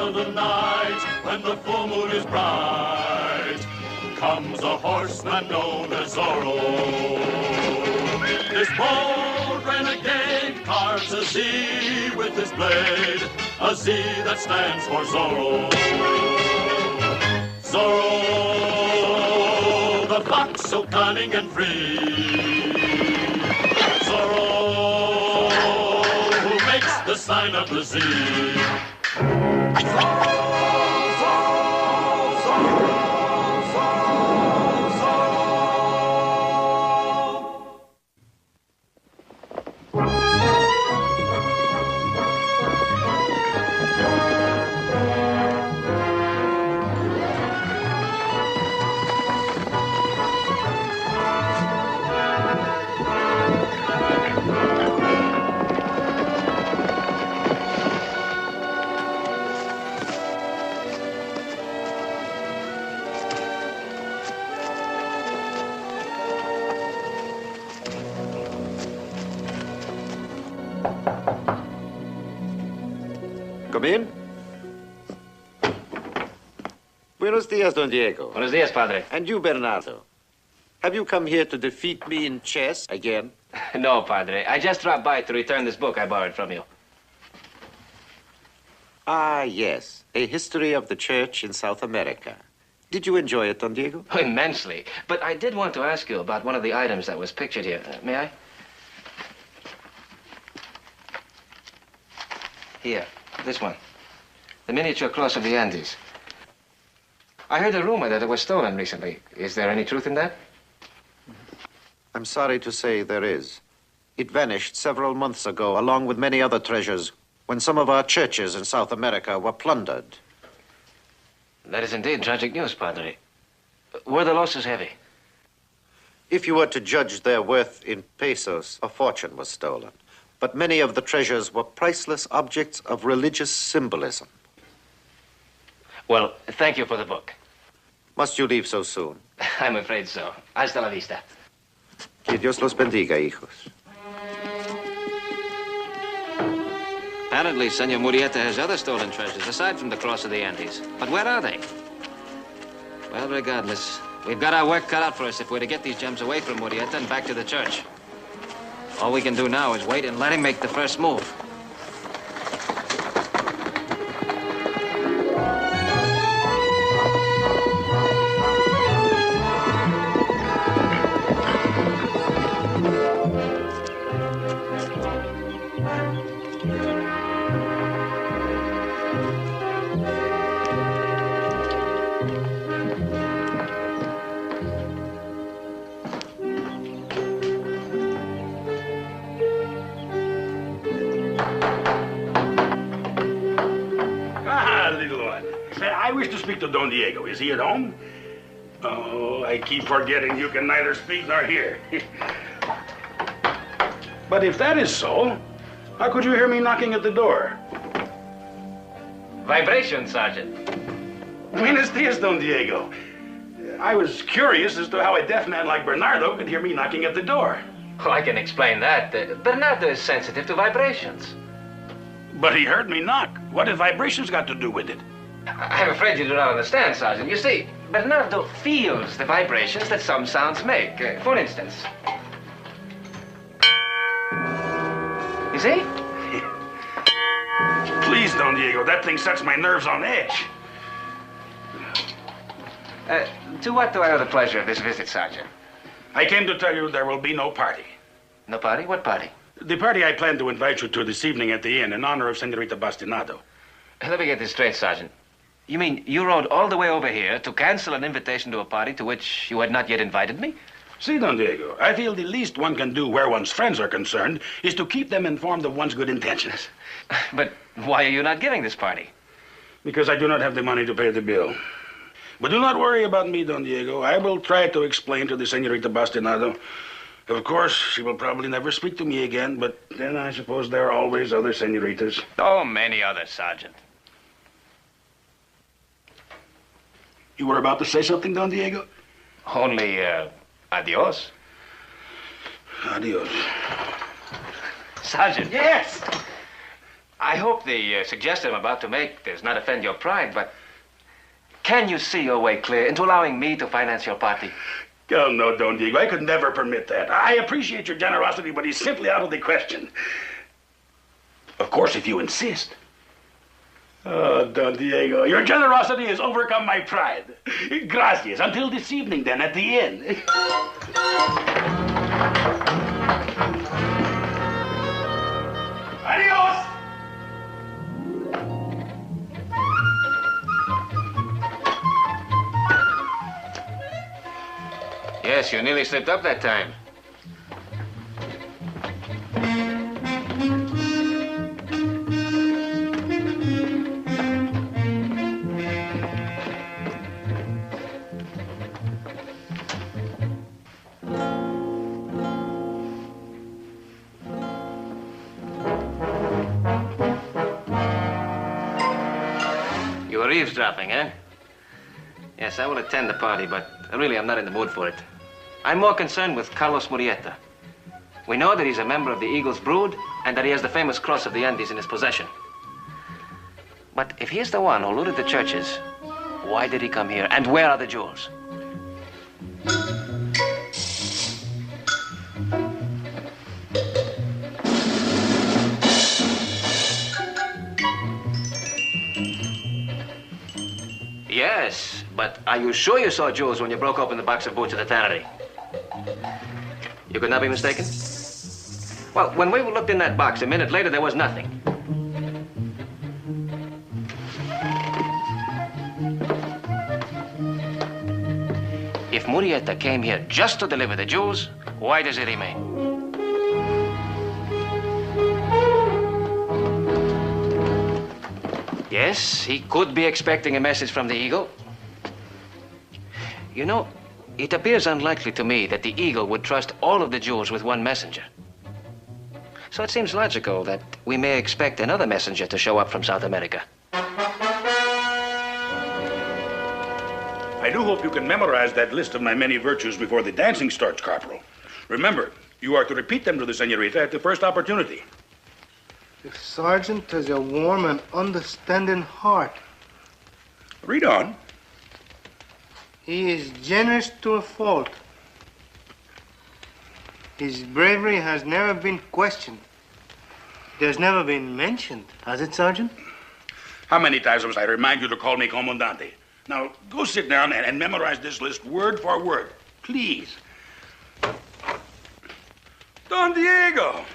of the night, when the full moon is bright, comes a horseman known as Zorro. This bold renegade carves a Z with his blade, a Z that stands for Zorro. Zorro, the fox so cunning and free. Zorro, who makes the sign of the Z. Come in. Buenos dias, Don Diego. Buenos dias, Padre. And you, Bernardo. Have you come here to defeat me in chess again? No, Padre. I just dropped by to return this book I borrowed from you. Ah, yes. A History of the Church in South America. Did you enjoy it, Don Diego? Oh, immensely. But I did want to ask you about one of the items that was pictured here. May I? Here. This one. The miniature cross of the Andes. I heard a rumor that it was stolen recently. Is there any truth in that? I'm sorry to say there is. It vanished several months ago, along with many other treasures, when some of our churches in South America were plundered. That is indeed tragic news, Padre. Were the losses heavy? If you were to judge their worth in pesos, a fortune was stolen. But many of the treasures were priceless objects of religious symbolism. Well, thank you for the book. Must you leave so soon? I'm afraid so. Hasta la vista. Que Dios los bendiga, hijos. Apparently, Senor Murrieta has other stolen treasures aside from the cross of the Andes. But where are they? Well, regardless, we've got our work cut out for us if we're to get these gems away from Murrieta and back to the church. All we can do now is wait and let him make the first move. I wish to speak to Don Diego. Is he at home? Oh, I keep forgetting you can neither speak nor hear. But if that is so, how could you hear me knocking at the door? Vibration, Sergeant. Buenos dias, Don Diego. I was curious as to how a deaf man like Bernardo could hear me knocking at the door. Oh, I can explain that. Bernardo is sensitive to vibrations. But he heard me knock. What have vibrations got to do with it? I'm afraid you do not understand, Sergeant. You see, Bernardo feels the vibrations that some sounds make. For instance. You see? Please, Don Diego, that thing sets my nerves on edge. To what do I owe the pleasure of this visit, Sergeant? I came to tell you there will be no party. No party? What party? The party I plan to invite you to this evening at the inn in honor of Senorita Bastinado. Let me get this straight, Sergeant. You mean you rode all the way over here to cancel an invitation to a party to which you had not yet invited me? See, Don Diego, I feel the least one can do where one's friends are concerned is to keep them informed of one's good intentions. But why are you not giving this party? Because I do not have the money to pay the bill. But do not worry about me, Don Diego. I will try to explain to the Senorita Bastinado. Of course, she will probably never speak to me again, but then I suppose there are always other senoritas. Oh, many others, Sergeant. You were about to say something, Don Diego? Only, adios. Adios. Sergeant. Yes! I hope the suggestion I'm about to make does not offend your pride, but can you see your way clear into allowing me to finance your party? Oh, no, Don Diego. I could never permit that. I appreciate your generosity, but it's simply out of the question. Of course, if you insist. Oh, Don Diego, your generosity has overcome my pride. Gracias. Until this evening, then, at the inn. Adios! Yes, you nearly slipped up that time. You were eavesdropping, eh? Yes, I will attend the party, but really I'm not in the mood for it. I'm more concerned with Carlos Murrieta. We know that he's a member of the Eagle's brood and that he has the famous cross of the Andes in his possession. But if he's the one who looted the churches, why did he come here? And where are the jewels? Yes, but are you sure you saw jewels when you broke open the box of boots at the tannery? You could not be mistaken? Well, when we looked in that box, a minute later, there was nothing. If Murrieta came here just to deliver the jewels, why does he remain? Yes, he could be expecting a message from the Eagle. You know, it appears unlikely to me that the Eagle would trust all of the jewels with one messenger. So it seems logical that we may expect another messenger to show up from South America. I do hope you can memorize that list of my many virtues before the dancing starts, Corporal. Remember, you are to repeat them to the senorita at the first opportunity. The sergeant has a warm and understanding heart. Read on. He is generous to a fault. His bravery has never been questioned. It has never been mentioned, has it, Sergeant? How many times must I remind you to call me Comandante? Now, go sit down and memorize this list word for word, please. Don Diego!